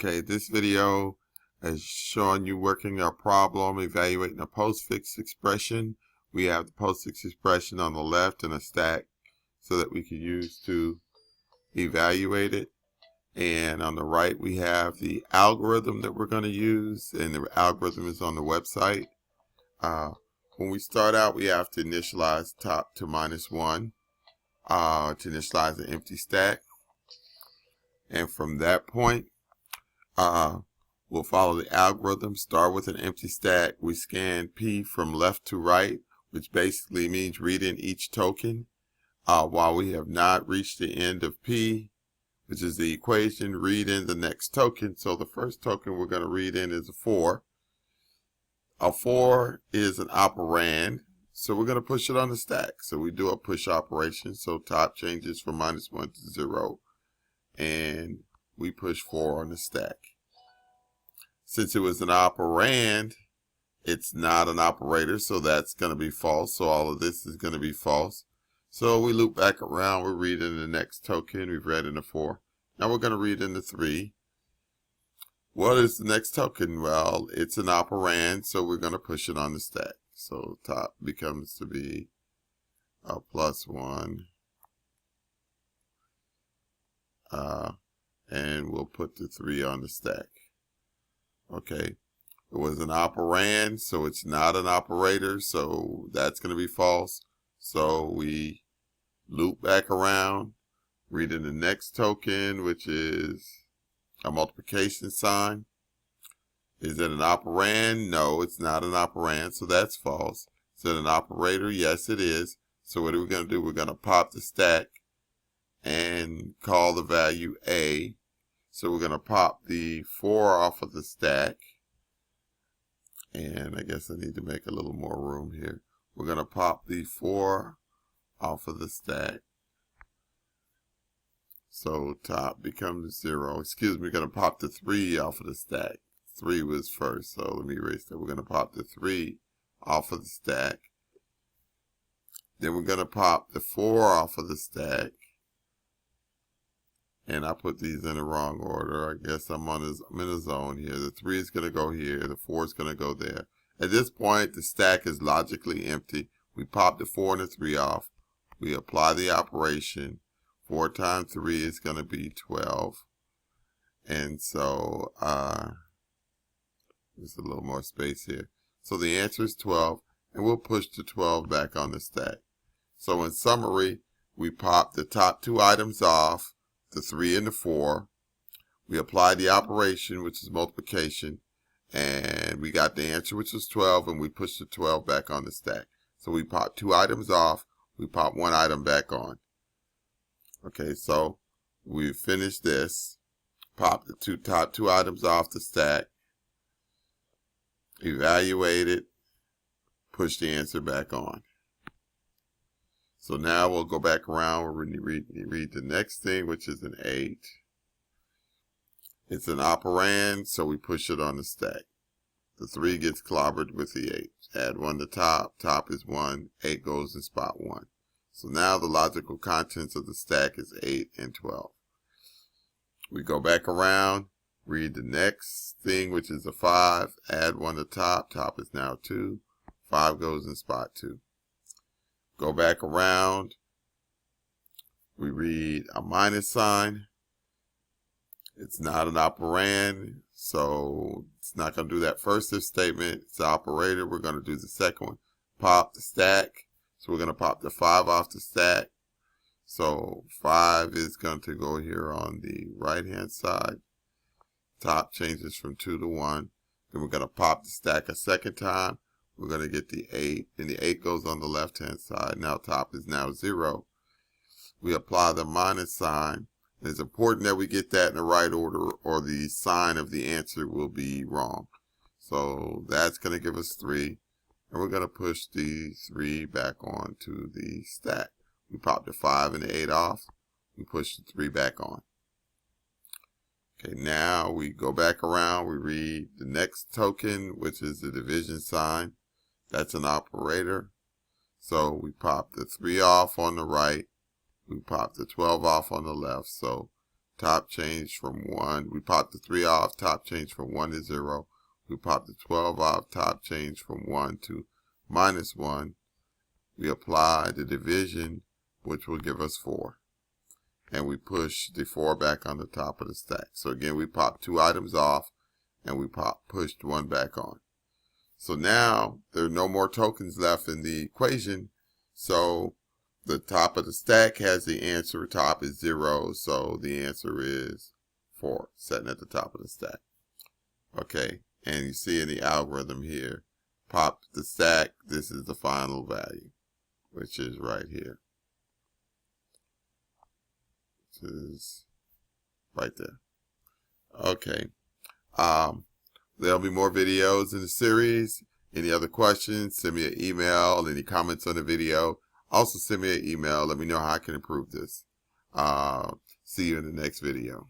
Okay, this video is showing you working a problem, evaluating a postfix expression. We have the postfix expression on the left in a stack so that we can use to evaluate it. And on the right, we have the algorithm that we're going to use, and the algorithm is on the website. When we start out, we have to initialize top to -1 to initialize an empty stack. And from that point, we'll follow the algorithm, start with an empty stack. We scan P from left to right, which basically means read in each token. While we have not reached the end of P, which is the equation, read in the next token. So the first token we're going to read in is a 4. A 4 is an operand, so we're going to push it on the stack. So we do a push operation, so top changes from -1 to 0, and we push 4 on the stack. Since it was an operand, it's not an operator, so that's going to be false. So all of this is going to be false. So we loop back around, we read in the next token. We've read in the 4. Now we're going to read in the 3. What is the next token? Well, it's an operand, so we're going to push it on the stack. So top becomes to be a +1. And we'll put the 3 on the stack. Okay, it was an operand, so it's not an operator, so that's going to be false. So we loop back around, read in the next token, which is a multiplication sign. Is it an operand? No, it's not an operand, so that's false. Is it an operator? Yes, it is. So what are we going to do? We're going to pop the stack and call the value A. So we're going to pop the 4 off of the stack. And I guess I need to make a little more room here. We're going to pop the 4 off of the stack. So top becomes 0. Excuse me, we're going to pop the 3 off of the stack. 3 was first, so let me erase that. We're going to pop the 3 off of the stack. Then we're going to pop the 4 off of the stack. And I put these in the wrong order. I guess I'm in a zone here. The 3 is going to go here. The 4 is going to go there. At this point, the stack is logically empty. We pop the 4 and the 3 off. We apply the operation. 4 times 3 is going to be 12. And so, there's a little more space here. So the answer is 12. And we'll push the 12 back on the stack. So in summary, we pop the top 2 items off. The 3 and the 4. We applied the operation, which is multiplication, and we got the answer, which was 12, and we pushed the 12 back on the stack. So we popped 2 items off, we popped 1 item back on. Okay, so we finished this, popped the top 2 items off the stack, evaluate it, push the answer back on. So now we'll go back around and read the next thing, which is an 8. It's an operand, so we push it on the stack. The 3 gets clobbered with the 8. Add 1 to top. Top is 1. 8 goes in spot 1. So now the logical contents of the stack is 8 and 12. We go back around, read the next thing, which is a 5. Add 1 to top. Top is now 2. 5 goes in spot 2. Go back around, we read a minus sign. It's not an operand, so it's not going to do that first if statement. It's an operator. We're going to do the second one. Pop the stack. So we're going to pop the 5 off the stack. So 5 is going to go here on the right-hand side. Top changes from 2 to 1. Then we're going to pop the stack a second time. We're going to get the 8, and the 8 goes on the left-hand side. Now top is now 0. We apply the minus sign. It's important that we get that in the right order, or the sign of the answer will be wrong. So that's going to give us 3, and we're going to push the 3 back onto the stack. We pop the 5 and the 8 off. We push the 3 back on. Okay, now we go back around. We read the next token, which is the division sign. That's an operator. So we pop the 3 off on the right. We pop the 12 off on the left. So top change from 1. We pop the 3 off, top change from 1 to 0. We pop the 12 off, top change from 1 to -1. We apply the division, which will give us 4. And we push the 4 back on the top of the stack. So again, we pop 2 items off, and we pushed 1 back on. So now there are no more tokens left in the equation. So the top of the stack has the answer. Top is 0, so the answer is 4, sitting at the top of the stack. Okay, and you see in the algorithm here, pop the stack. This is the final value, which is right here. This is right there. Okay. There'll be more videos in the series. Any other questions, send me an email. Any comments on the video, also send me an email. Let me know how I can improve this. See you in the next video.